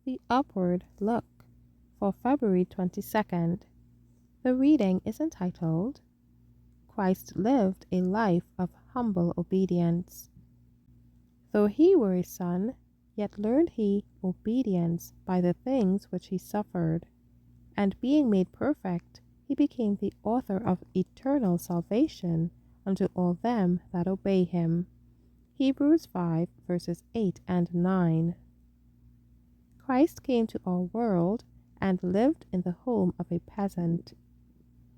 The Upward Look for February 22nd. The reading is entitled, Christ lived a life of humble obedience. Though he were a son, yet learned he obedience by the things which he suffered, and being made perfect, he became the author of eternal salvation unto all them that obey him. Hebrews 5 verses 8 and 9. Christ came to our world and lived in the home of a peasant.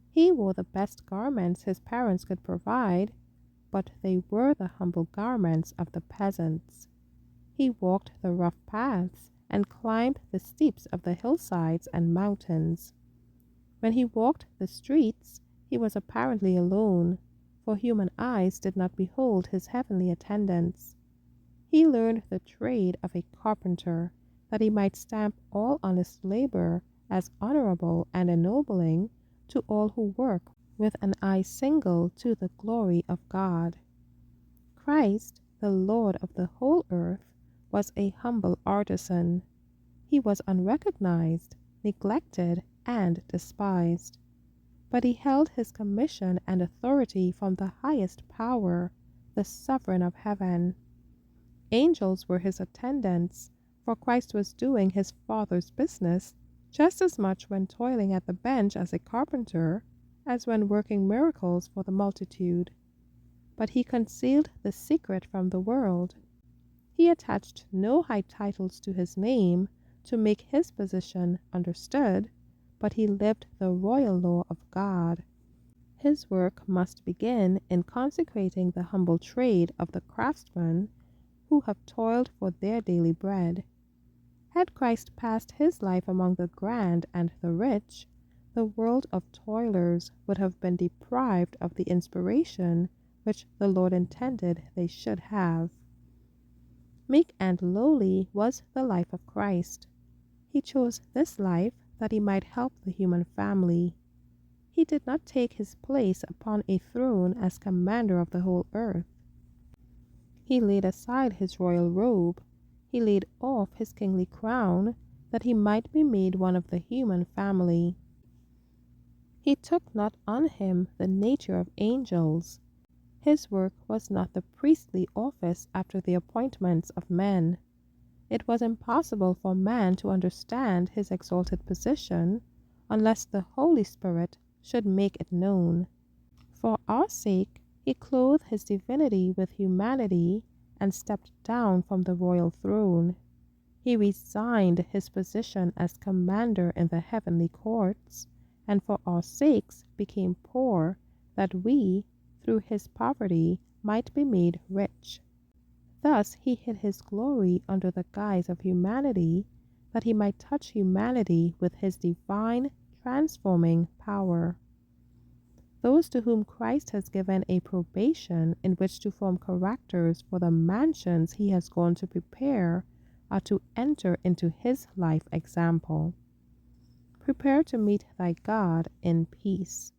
He wore the best garments his parents could provide, but they were the humble garments of the peasants. He walked the rough paths and climbed the steeps of the hillsides and mountains. When he walked the streets, he was apparently alone, for human eyes did not behold his heavenly attendants. He learned the trade of a carpenter, that he might stamp all honest labor as honorable and ennobling to all who work with an eye single to the glory of God. Christ, the Lord of the whole earth, was a humble artisan. He was unrecognized, neglected, and despised. But he held his commission and authority from the highest power, the sovereign of heaven. Angels were his attendants, for Christ was doing his Father's business just as much when toiling at the bench as a carpenter as when working miracles for the multitude. But he concealed the secret from the world. He attached no high titles to his name to make his position understood, but he lived the royal law of God. His work must begin in consecrating the humble trade of the craftsmen who have toiled for their daily bread. Had Christ passed his life among the grand and the rich, the world of toilers would have been deprived of the inspiration which the Lord intended they should have. Meek and lowly was the life of Christ. He chose this life that he might help the human family. He did not take his place upon a throne as commander of the whole earth. He laid aside his royal robe. He laid off his kingly crown, that he might be made one of the human family. He took not on him the nature of angels. His work was not the priestly office after the appointments of men. It was impossible for man to understand his exalted position unless the Holy Spirit should make it known. For our sake, he clothed his divinity with humanity and stepped down from the royal throne. He resigned his position as commander in the heavenly courts, and for our sakes became poor, that we, through his poverty, might be made rich. Thus he hid his glory under the guise of humanity, that he might touch humanity with his divine, transforming power. Those to whom Christ has given a probation in which to form characters for the mansions he has gone to prepare are to enter into his life example. Prepare to meet thy God in peace.